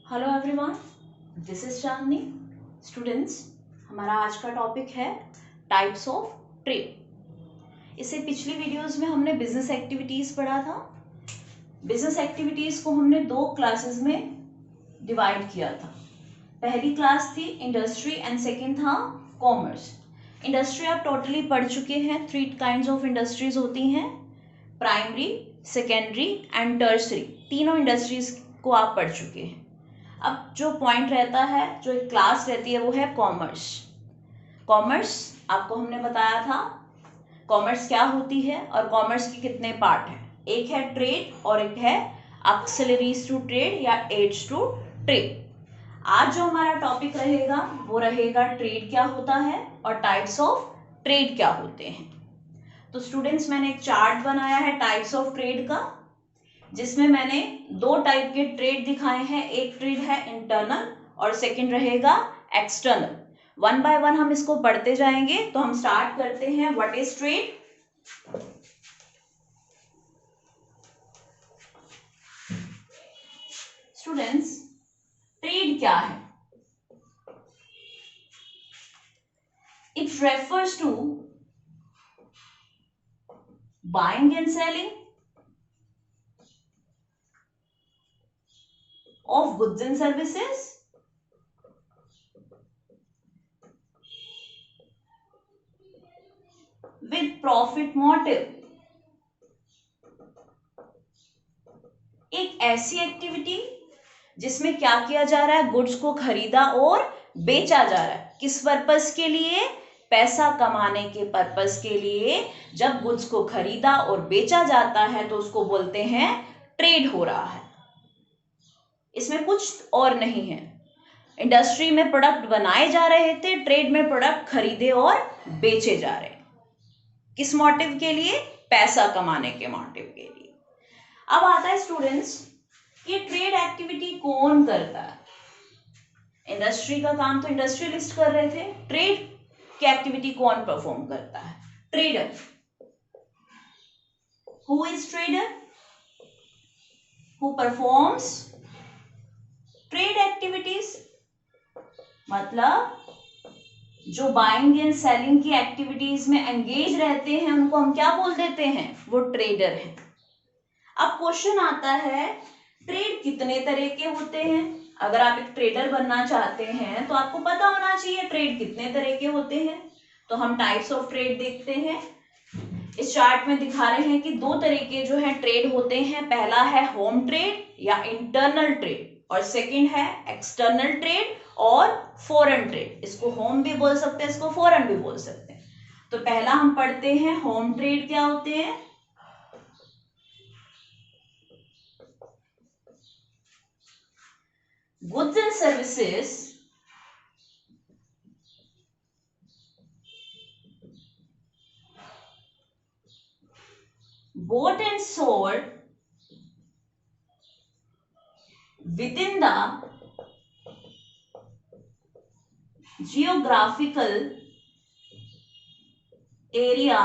Hello everyone, this is Chandni. Students, हमारा आज का टॉपिक है टाइप्स ऑफ ट्रेड। इससे पिछली वीडियोस में हमने बिजनेस एक्टिविटीज पढ़ा था। बिजनेस एक्टिविटीज को हमने दो क्लासेस में डिवाइड किया था। पहली क्लास थी इंडस्ट्री एंड सेकंड था कॉमर्स। इंडस्ट्री आप टोटली पढ़ चुके हैं। 3 काइंड्स ऑफ इंडस्ट्रीज होती हैं, प्राइमरी, सेकेंडरी एंड टर्सरी। तीनों इंडस्ट्रीज को आप पढ़ चुके हैं। अब जो पॉइंट रहता है, जो एक क्लास रहती है, वो है कॉमर्स। कॉमर्स आपको हमने बताया था कॉमर्स क्या होती है और कॉमर्स के कितने पार्ट हैं। एक है ट्रेड और एक है ऑक्सिलरीज टू ट्रेड या एड्स टू ट्रेड। आज जो हमारा टॉपिक रहेगा वो रहेगा ट्रेड क्या होता है और टाइप्स ऑफ ट्रेड क्या होते हैं। तो स्टूडेंट्स, मैंने एक चार्ट बनाया है टाइप्स ऑफ ट्रेड का, जिसमें मैंने 2 टाइप के ट्रेड दिखाए हैं। एक ट्रेड है इंटरनल और सेकंड रहेगा एक्सटर्नल। 1 बाय 1 हम इसको पढ़ते जाएंगे। तो हम स्टार्ट करते हैं। What is trade? Students, trade क्या है? It refers to buying and selling of goods and services with profit motive। एक ऐसी एक्टिविटी जिसमें क्या किया जा रहा है, गुड्स को खरीदा और बेचा जा रहा है। किस पर्पस के लिए? पैसा कमाने के पर्पस के लिए। जब गुड्स को खरीदा और बेचा जाता है तो उसको बोलते हैं ट्रेड हो रहा है। इसमें कुछ और नहीं है। इंडस्ट्री में प्रोडक्ट बनाए जा रहे थे, ट्रेड में प्रोडक्ट खरीदे और बेचे जा रहे हैं। किस मोटिव के लिए? पैसा कमाने के मोटिव के लिए। अब आता है स्टूडेंट्स, ये ट्रेड एक्टिविटी कौन करता है? इंडस्ट्री का काम तो इंडस्ट्रियलिस्ट कर रहे थे। ट्रेड की एक्टिविटी कौन परफॉर्म करता है? Trader. Who is trader? Who performs trade activities. मतलब जो बाइंग एंड सेलिंग की एक्टिविटीज में एंगेज रहते हैं उनको हम क्या बोल देते हैं? वो ट्रेडर हैं। अब क्वेश्चन आता है, ट्रेड कितने तरह के होते हैं? अगर आप एक ट्रेडर बनना चाहते हैं तो आपको पता होना चाहिए ट्रेड कितने तरह के होते हैं। तो हम टाइप्स ऑफ ट्रेड देखते हैं। इस चार्ट में दिखा रहे हैं कि 2 तरह के जो है ट्रेड होते हैं। पहला है होम ट्रेड या इंटरनल ट्रेड और सेकंड है एक्सटर्नल ट्रेड और फॉरेन ट्रेड। इसको होम भी बोल सकते हैं, इसको फॉरेन भी बोल सकते हैं। तो पहला हम पढ़ते हैं होम ट्रेड क्या होते हैं। Goods and services bought and sold within the geographical area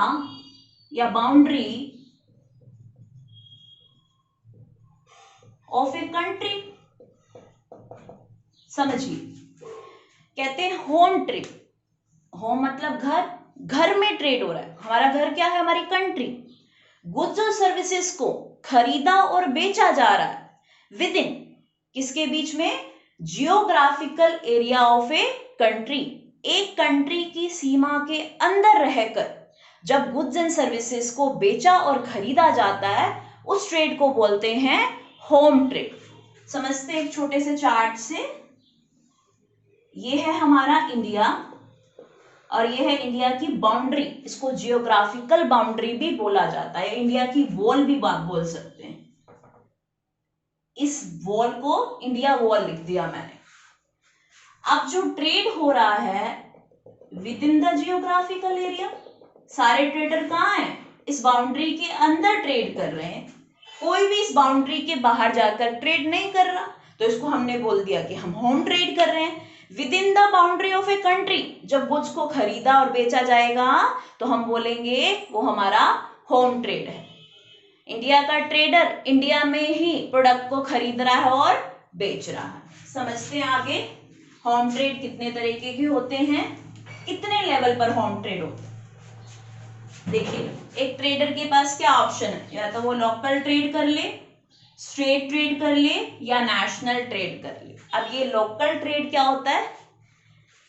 या boundary of a country। समझिए, कहते हैं होम ट्रेड। होम मतलब घर, घर में ट्रेड हो रहा है। हमारा घर क्या है? हमारी कंट्री। गुड्स और सर्विसेज को खरीदा और बेचा जा रहा है विद इन, किसके बीच में? Geographical area of a country. एक कंट्री की सीमा के अंदर रहकर जब गुड्स एंड सर्विसेज को बेचा और खरीदा जाता है उस ट्रेड को बोलते हैं होम ट्रेड। समझते हैं एक छोटे से चार्ट से। ये है हमारा इंडिया और ये है इंडिया की बाउंड्री। इसको जियोग्राफिकल बाउंड्री भी बोला जाता है, इंडिया की वॉल भी बात बोल सकते हैं। इस वॉल को इंडिया वॉल लिख दिया मैंने। अब जो ट्रेड हो रहा है with in the geographical area, सारे ट्रेडर कहाँ हैं? इस बाउंड्री के अंदर ट्रेड कर रहे हैं। कोई भी इस बाउंड्री के बाहर जाकर ट्रेड नहीं कर रहा, तो इसको हमने बोल दिया कि हम होम ट्रेड कर रहे हैं with in the boundary of a country. जब गुड्स को खरीदा और बेचा जाएगा तो हम बोलेंगे वो हमारा होम ट्रेड है। इंडिया का ट्रेडर इंडिया में ही प्रोडक्ट को खरीद रहा है और बेच रहा है। समझते हैं आगे होम ट्रेड कितने तरीके के होते हैं, कितने लेवल पर होम ट्रेड होता है। देखिए एक ट्रेडर के पास क्या ऑप्शन है, या तो वो लोकल ट्रेड कर ले, स्ट्रेट ट्रेड कर ले, या नेशनल ट्रेड कर ले। अब ये लोकल ट्रेड क्या होता है,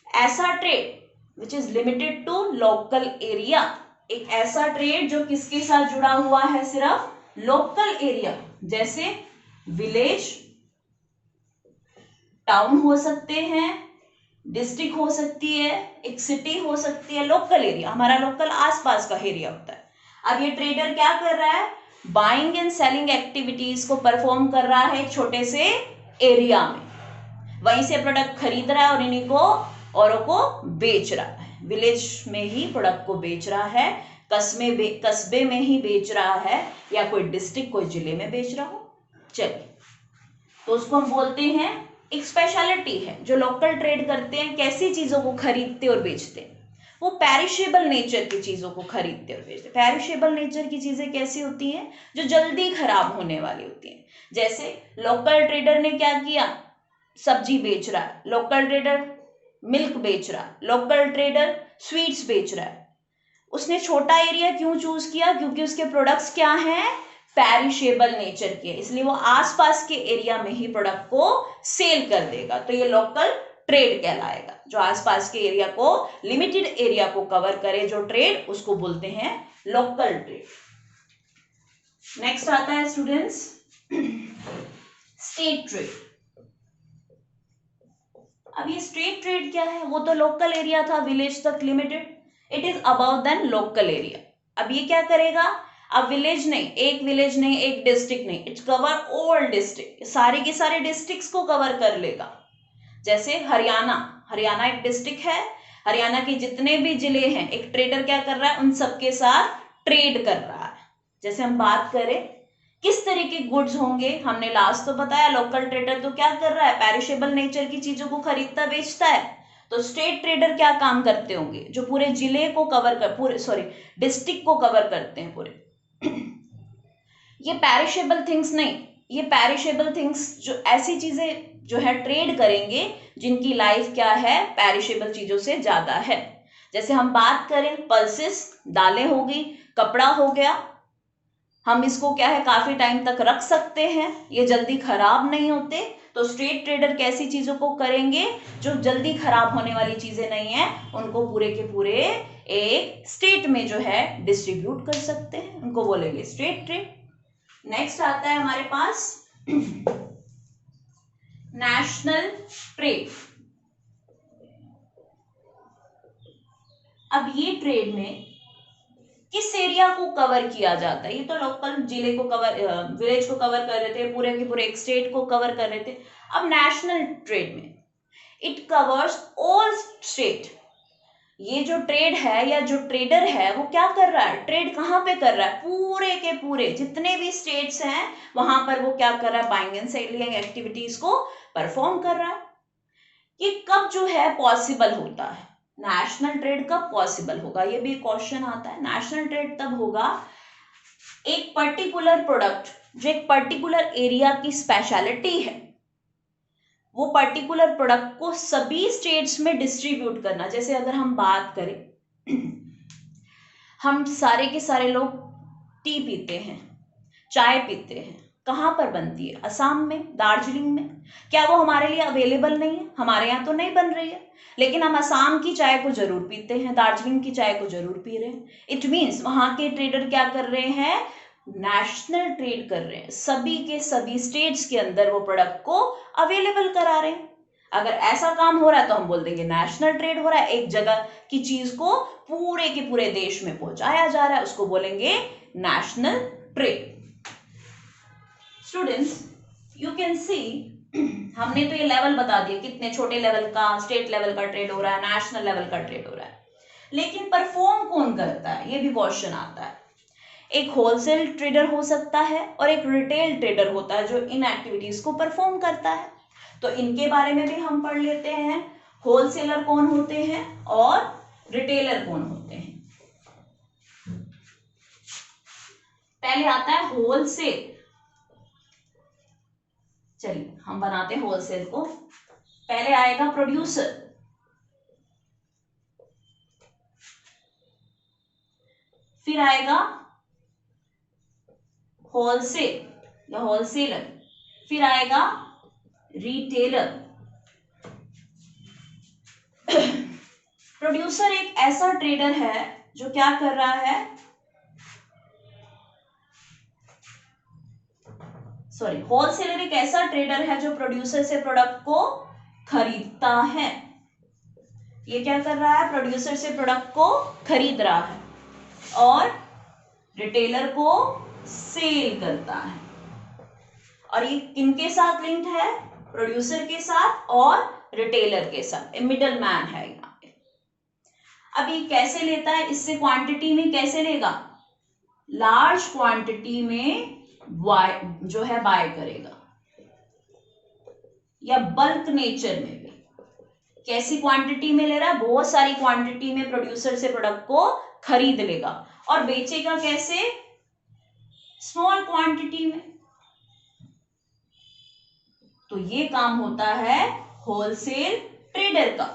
ऐसा trade which is limited to local area, एक ऐसा ट्रेड जो किसके साथ जुड़ा हुआ है, सिर्फ लोकल एरिया, जैसे विलेज, टाउन हो सकते हैं, डिस्ट्रिक्ट हो सकती है, एक सिटी हो सकती है, लोकल एरिया हमारा लोकल आसपास का एरिया होता है। अब ये ट्रेडर क्या कर रहा है, बाइंग एंड सेलिंग एक्टिविटीज को परफॉर्म कर रहा है एक छोटे से एरिया में, वहीं से प्रोडक्ट खरीद रहा है और इन्हीं को औरों को बेच रहा है। विलेज में ही प्रोडक्ट को बेच रहा है, कस्बे में ही बेच रहा है, या कोई डिस्ट्रिक्ट कोई जिले में बेच रहा हो। चलिए तो उसको हम बोलते हैं, एक स्पेशलिटी है जो लोकल ट्रेड करते हैं, कैसी चीजों को खरीदते और बेचते हैं, वो पेरिशेबल नेचर की चीजों को खरीदते और बेचते। पेरिशेबल नेचर की चीजें कैसी होती हैं, जो जल्दी खराब होने वाली होती हैं। जैसे लोकल ट्रेडर ने क्या किया, सब्जी बेच रहा है, लोकल ट्रेडर मिल्क बेच रहा है, लोकल ट्रेडर स्वीट्स बेच रहा है। उसने छोटा एरिया क्यों चूज किया, क्योंकि उसके प्रोडक्ट्स क्या हैं, पेरिशेबल नेचर के, इसलिए वो आसपास के एरिया में ही प्रोडक्ट को सेल कर देगा। तो ये लोकल ट्रेड कहलाएगा, जो आसपास के एरिया को, लिमिटेड एरिया को कवर करे जो ट्रेड, उसको बोलते हैं लोकल ट्रेड। नेक्स्ट आता है स्टूडेंट्स स्टेट ट्रेड। अब ये स्टेट ट्रेड क्या है, वो तो लोकल एरिया था, विलेज तक limited, it is about then local area. अब ये क्या करेगा, अब विलेज नहीं, एक विलेज नहीं, एक डिस्ट्रिक्ट नहीं, इट्स कवर ऑल डिस्ट्रिक्ट, सारे के सारे डिस्ट्रिक्ट्स को कवर कर लेगा। जैसे हरियाणा एक डिस्ट्रिक्ट है, हरियाणा के जितने भी जिले हैं, एक ट्रेडर क्या कर रहा है, उन सबके साथ ट्रेड कर रहा है। जैसे हम बात करें किस तरह के गुड्स होंगे, हमने लास्ट तो बताया, लोकल ट्रेडर तो क्या कर रहा है, पेरिशेबल नेचर की चीजों को खरीदता बेचता है। तो स्टेट ट्रेडर क्या काम करते होंगे, जो पूरे जिले को कवर कर, पूरे डिस्ट्रिक्ट को कवर करते हैं पूरे। ये पेरिशेबल थिंग्स नहीं, ये पेरिशेबल थिंग्स जो ऐसी चीजें जो है ट्रेड करेंगे जिनकी लाइफ क्या है, पेरिशेबल चीजों से ज्यादा है। जैसे हम बात करें पल्सेस, दालें होगी, कपड़ा हो गया, हम इसको क्या है काफी टाइम तक रख सकते हैं, ये जल्दी खराब नहीं होते। तो स्ट्रेट ट्रेडर कैसी चीजों को करेंगे, जो जल्दी खराब होने वाली चीजें नहीं है, उनको पूरे के पूरे एक स्टेट में जो है डिस्ट्रीब्यूट कर सकते हैं, उनको बोलेंगे स्ट्रेट ट्रेड। नेक्स्ट आता है हमारे पास नेशनल ट्रेड। अब ये ट्रेड में किस एरिया को कवर किया जाता है, ये तो लोकल जिले को कवर, विलेज को कवर कर रहे थे, पूरे के पूरे एक स्टेट को कवर कर रहे थे। अब नेशनल ट्रेड में इट कवर्स ऑल स्टेट। ये जो ट्रेड है या जो ट्रेडर है वो क्या कर रहा है, ट्रेड कहाँ पे कर रहा है, पूरे के पूरे जितने भी स्टेट्स हैं वहां पर वो क्या कर रहा है, बाइंग एंड सेलिंग एक्टिविटीज को परफॉर्म कर रहा है। ये कब जो है पॉसिबल होता है, नेशनल ट्रेड कब पॉसिबल होगा, ये भी क्वेश्चन आता है। नेशनल ट्रेड तब होगा एक पर्टिकुलर प्रोडक्ट जो एक पर्टिकुलर एरिया की स्पेशलिटी है, वो पर्टिकुलर प्रोडक्ट को सभी स्टेट्स में डिस्ट्रीब्यूट करना। जैसे अगर हम बात करें, हम सारे के सारे लोग टी पीते हैं, चाय पीते हैं, कहाँ पर बनती है, असम में, दार्जिलिंग में। क्या वो हमारे लिए अवेलेबल नहीं है, हमारे यहाँ तो नहीं बन रही है, लेकिन हम असम की चाय को जरूर पीते हैं, दार्जिलिंग की चाय को जरूर पी रहे हैं। इट मीन्स वहां के ट्रेडर क्या कर रहे हैं, नेशनल ट्रेड कर रहे हैं, सभी के सभी स्टेट्स के अंदर वो प्रोडक्ट को अवेलेबल करा रहे हैं। अगर ऐसा काम हो रहा है तो हम बोल देंगे नेशनल ट्रेड हो रहा है, एक जगह की चीज को पूरे के पूरे देश में पहुंचाया जा रहा है, उसको बोलेंगे national trade. Students you can see, हमने तो ये लेवल बता दिए, कितने छोटे लेवल का, स्टेट लेवल का ट्रेड हो रहा है, नेशनल लेवल का ट्रेड हो रहा है, लेकिन परफॉर्म कौन करता है, ये भी क्वेश्चन आता है। एक होलसेल ट्रेडर हो सकता है और एक रिटेल ट्रेडर होता है जो इन एक्टिविटीज को परफॉर्म करता है। तो इनके बारे में भी हम पढ़ लेते हैं, होलसेलर कौन होते हैं और रिटेलर कौन होते हैं। पहले आता है होलसेल। चलिए हम बनाते हैं होलसेल को। पहले आएगा प्रोड्यूसर, फिर आएगा होलसेल या होलसेलर, फिर आएगा रिटेलर। प्रोड्यूसर एक ऐसा ट्रेडर है जो क्या कर रहा है, सॉरी, होलसेलर एक ऐसा ट्रेडर है जो प्रोड्यूसर से प्रोडक्ट को खरीदता है। ये क्या कर रहा है, प्रोड्यूसर से प्रोडक्ट को खरीद रहा है और रिटेलर को सेल करता है। और ये किनके साथ लिंक्ड है, प्रोड्यूसर के साथ और रिटेलर के साथ, मिडल मैन है यहाँ पे। अब ये कैसे लेता है, इससे क्वांटिटी में कैसे लेगा, लार्ज क्वांटिटी में जो है बाय करेगा, या बल्क नेचर में भी। कैसी क्वांटिटी में ले रहा है, बहुत सारी क्वांटिटी में प्रोड्यूसर से प्रोडक्ट को खरीद लेगा और बेचेगा कैसे, स्मॉल क्वांटिटी में। तो ये काम होता है होलसेल ट्रेडर का,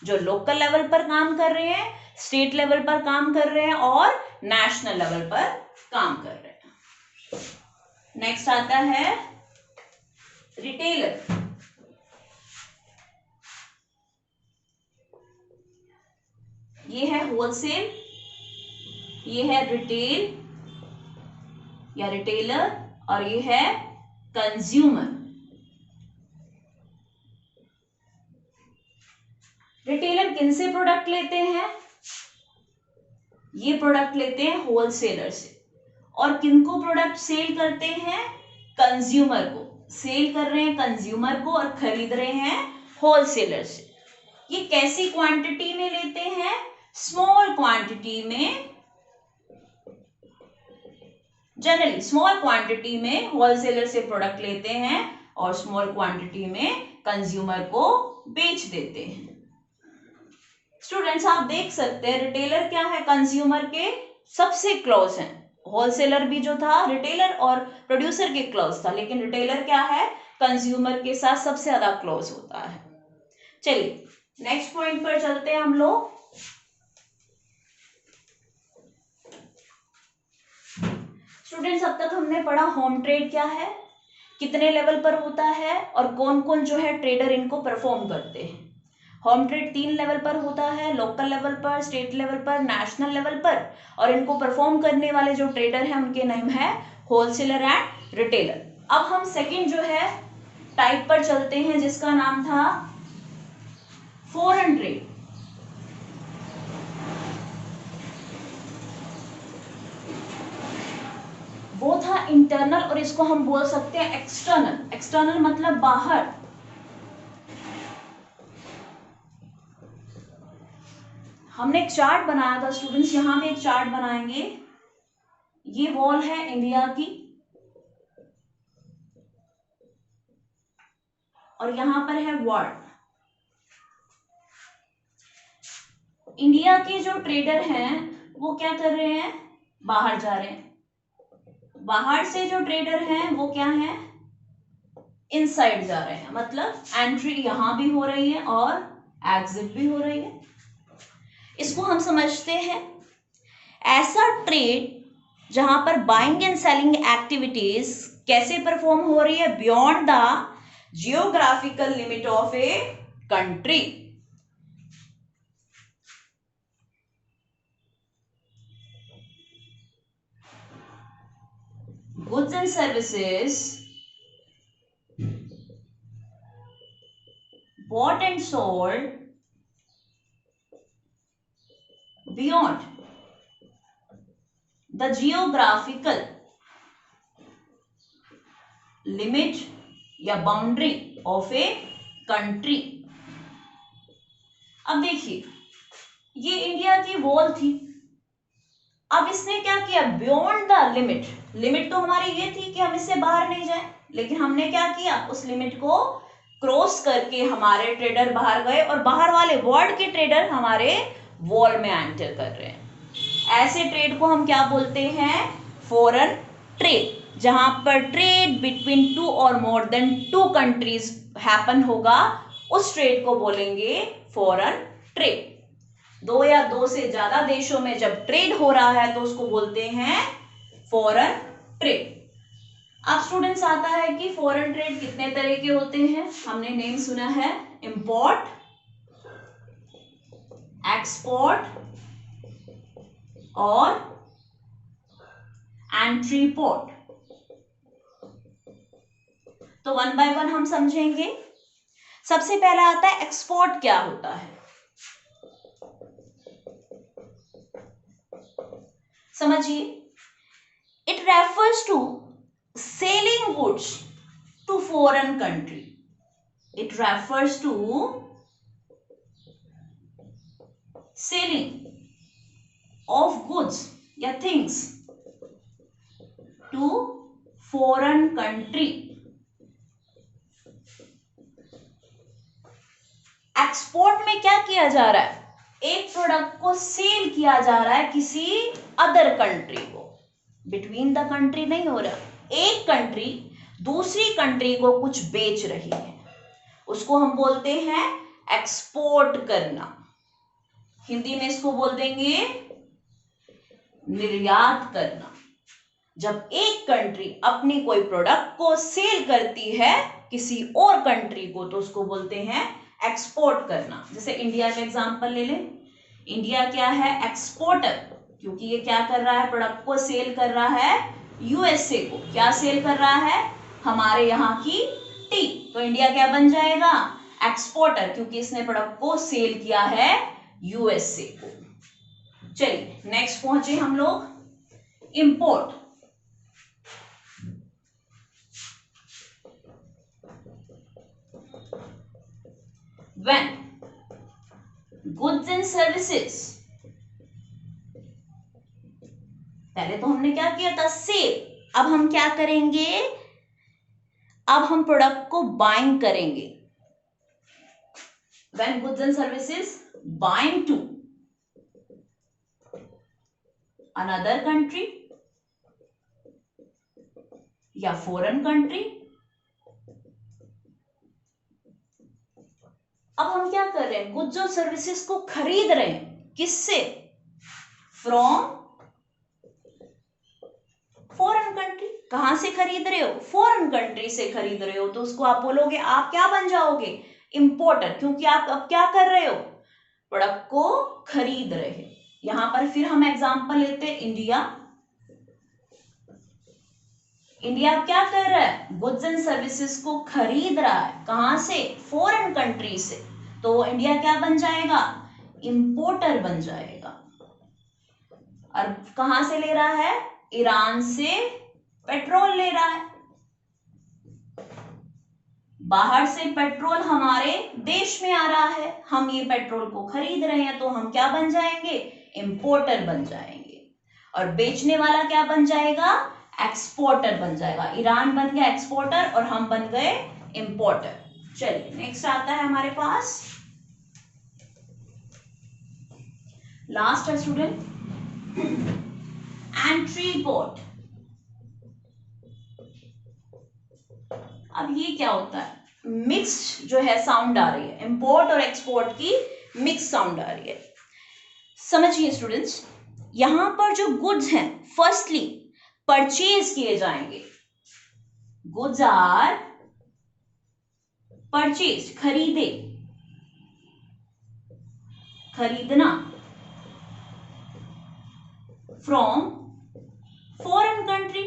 जो लोकल लेवल पर काम कर रहे हैं, स्टेट लेवल पर काम कर रहे हैं और नेशनल लेवल पर काम कर रहे हैं। नेक्स्ट आता है रिटेलर। ये है होलसेल, ये है रिटेल या रिटेलर, और ये है कंज्यूमर। रिटेलर किन से प्रोडक्ट लेते हैं, ये प्रोडक्ट लेते हैं होलसेलर से। और किनको प्रोडक्ट सेल करते हैं, कंज्यूमर को। सेल कर रहे हैं कंज्यूमर को और खरीद रहे हैं होलसेलर से। ये कैसी क्वांटिटी में लेते हैं, स्मॉल क्वांटिटी में, जनरली स्मॉल क्वांटिटी में होलसेलर से प्रोडक्ट लेते हैं और स्मॉल क्वांटिटी में कंज्यूमर को बेच देते हैं। स्टूडेंट्स आप देख सकते हैं रिटेलर क्या है, कंज्यूमर के सबसे क्लोज है। होलसेलर भी जो था रिटेलर और प्रोड्यूसर के क्लोज था, लेकिन रिटेलर क्या है, कंज्यूमर के साथ सबसे ज्यादा क्लोज होता है। चलिए नेक्स्ट पॉइंट पर चलते हैं हम लोग। स्टूडेंट्स अब तक हमने पढ़ा होम ट्रेड क्या है, कितने लेवल पर होता है और कौन कौन जो है ट्रेडर इनको परफॉर्म करते हैं। होम ट्रेड 3 लेवल पर होता है, लोकल लेवल पर, स्टेट लेवल पर, नेशनल लेवल पर। और इनको परफॉर्म करने वाले जो ट्रेडर हैं उनके नाम है होलसेलर एंड रिटेलर। अब हम सेकंड जो है टाइप पर चलते हैं जिसका नाम था फॉरेन ट्रेड। वो था इंटरनल और इसको हम बोल सकते हैं एक्सटर्नल। एक्सटर्नल मतलब बाहर। हमने एक चार्ट बनाया था स्टूडेंट्स, यहां भी एक चार्ट बनाएंगे। ये वॉल है इंडिया की और यहां पर है वर्ल्ड। इंडिया के जो ट्रेडर हैं वो क्या कर रहे हैं, बाहर जा रहे हैं। बाहर से जो ट्रेडर हैं वो क्या है, इनसाइड जा रहे हैं। मतलब एंट्री यहां भी हो रही है और एग्जिट भी हो रही है। इसको हम समझते हैं ऐसा ट्रेड जहां पर बाइंग एंड सेलिंग एक्टिविटीज कैसे परफॉर्म हो रही है, beyond the geographical limit of a country. Goods and services bought and sold beyond the geographical limit या बाउंड्री ऑफ ए कंट्री। अब देखिए ये इंडिया की वॉल थी, अब इसने क्या किया, बियॉन्ड द लिमिट। लिमिट तो हमारी ये थी कि हम इससे बाहर नहीं जाए, लेकिन हमने क्या किया, उस लिमिट को क्रॉस करके हमारे ट्रेडर बाहर गए और बाहर वाले वर्ल्ड के ट्रेडर हमारे वॉल में एंटर कर रहे हैं। ऐसे ट्रेड को हम क्या बोलते हैं, फॉरेन ट्रेड। जहां पर ट्रेड बिटवीन 2 और मोर देन 2 कंट्रीज हैपन होगा, उस ट्रेड को बोलेंगे फॉरेन ट्रेड। 2 या 2 से ज्यादा देशों में जब ट्रेड हो रहा है तो उसको बोलते हैं फॉरेन ट्रेड। अब स्टूडेंट्स आता है कि फॉरेन ट्रेड कितने तरह के होते हैं। हमने नेम सुना है इंपोर्ट, एक्सपोर्ट और एंट्री पोर्ट। तो वन बाय वन हम समझेंगे। सबसे पहला आता है एक्सपोर्ट क्या होता है। समझिए, it refers to selling goods to foreign country. It refers to selling of goods या things to foreign country. Export में क्या किया जा रहा है, एक प्रोडक्ट को सेल किया जा रहा है किसी अदर कंट्री को, बिटवीन द कंट्री नहीं हो रहा, एक कंट्री दूसरी कंट्री को कुछ बेच रही है, उसको हम बोलते हैं एक्सपोर्ट करना। हिंदी में इसको बोल देंगे निर्यात करना। जब एक कंट्री अपनी कोई प्रोडक्ट को सेल करती है किसी और कंट्री को तो उसको बोलते हैं एक्सपोर्ट करना। जैसे इंडिया में एग्जांपल ले लें, इंडिया क्या है, एक्सपोर्टर, क्योंकि ये क्या कर रहा है, प्रोडक्ट को सेल कर रहा है यूएसए को। क्या सेल कर रहा है, हमारे यहाँ की टी। तो इंडिया क्या बन जाएगा, एक्सपोर्टर, क्योंकि इसने प्रोडक्ट को सेल किया है यूएसए को। चलिए नेक्स्ट पहुंचे हम लोग import. When goods and services, पहले तो हमने क्या किया था, सेल। अब हम क्या करेंगे, अब हम प्रोडक्ट को बाइंग करेंगे। When goods and services bind to another country या फॉरेन कंट्री, अब हम क्या कर रहे हैं, गुड्स और सर्विसेज को खरीद रहे हैं, किससे, फ्रॉम फॉरेन कंट्री। कहां से खरीद रहे हो, फॉरेन कंट्री से खरीद रहे हो, तो उसको आप बोलोगे, आप क्या बन जाओगे, इंपोर्टर, क्योंकि आप अब क्या कर रहे हो, प्रोडक्ट को खरीद रहे हैं। यहां पर फिर हम एग्जांपल लेते हैं इंडिया। इंडिया क्या कर रहा है, गुड्स एंड सर्विसेज को खरीद रहा है, कहां से, फॉरेन कंट्री से, तो इंडिया क्या बन जाएगा, इंपोर्टर बन जाएगा। और कहां से ले रहा है, ईरान से पेट्रोल ले रहा है, बाहर से पेट्रोल हमारे देश में आ रहा है, हम ये पेट्रोल को खरीद रहे हैं, तो हम क्या बन जाएंगे, इंपोर्टर बन जाएंगे। और बेचने वाला क्या बन जाएगा, एक्सपोर्टर बन जाएगा। ईरान बन गया एक्सपोर्टर और हम बन गए इंपोर्टर। चलिए नेक्स्ट आता है हमारे पास, लास्ट है स्टूडेंट, एंट्री पोर्ट। अब ये क्या होता है, मिक्स जो है साउंड आ रही है, इंपोर्ट और एक्सपोर्ट की मिक्स साउंड आ रही है। समझिए स्टूडेंट्स, यहां पर जो गुड्स हैं फर्स्टली परचेज किए जाएंगे, गुड्स आर परचेज, खरीदे, खरीदना, from foreign country,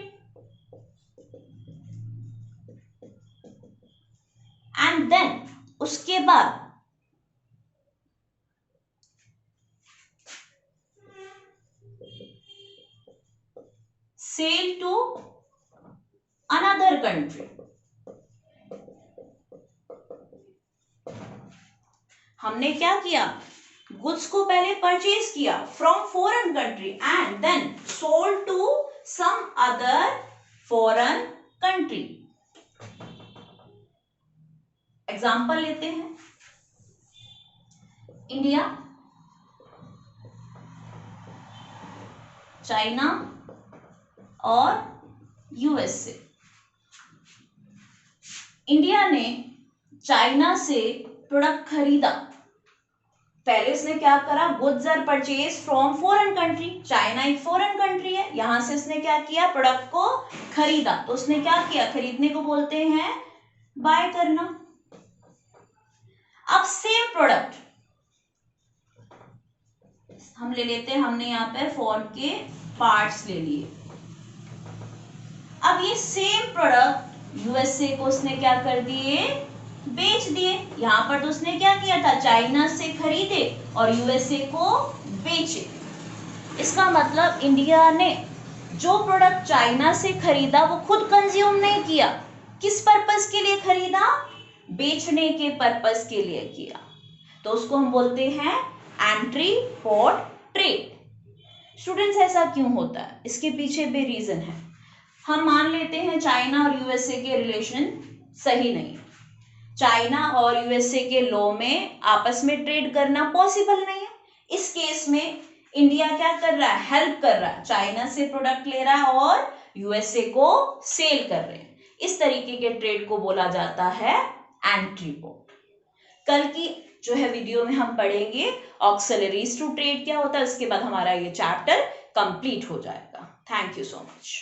and then उसके बाद सेल टू अनदर कंट्री। हमने क्या किया, गुड्स को पहले परचेज किया from foreign country and then sold to some other foreign country. Example लेते हैं, इंडिया, चाइना और यूएसए। इंडिया ने चाइना से प्रोडक्ट खरीदा। पहले उसने क्या करा, goods are purchase from foreign country. China एक फॉरेन कंट्री है, यहां से उसने क्या किया, प्रोडक्ट को खरीदा। तो उसने क्या किया, खरीदने को बोलते हैं बाय करना। अब सेम प्रोडक्ट हम ले लेते हैं, हमने यहाँ पे फोन के पार्ट्स ले लिए। अब ये सेम प्रोडक्ट यूएसए को उसने क्या कर दिए, बेच दिए। यहां पर तो उसने क्या किया था, चाइना से खरीदे और यूएसए को बेचे। इसका मतलब इंडिया ने जो प्रोडक्ट चाइना से खरीदा वो खुद कंज्यूम नहीं किया। किस पर्पस के लिए खरीदा, बेचने के पर्पस के लिए किया। तो उसको हम बोलते हैं एंट्री फॉर ट्रेड। स्टूडेंट्स ऐसा क्यों होता है, इसके पीछे भी रीजन है। हम मान लेते हैं चाइना और यूएसए के रिलेशन सही नहीं, चाइना और यूएसए के लॉ में आपस में ट्रेड करना पॉसिबल नहीं है। इस केस में इंडिया क्या कर रहा है, हेल्प कर रहा है, चाइना से प्रोडक्ट ले रहा है और यूएसए को सेल कर रहे हैं। इस तरीके के ट्रेड को बोला जाता है एंट्री पोर्ट। कल की जो है वीडियो में हम पढ़ेंगे ऑक्सिलरीज टू ट्रेड क्या होता है, उसके बाद हमारा ये चैप्टर कंप्लीट हो जाएगा। Thank you so much.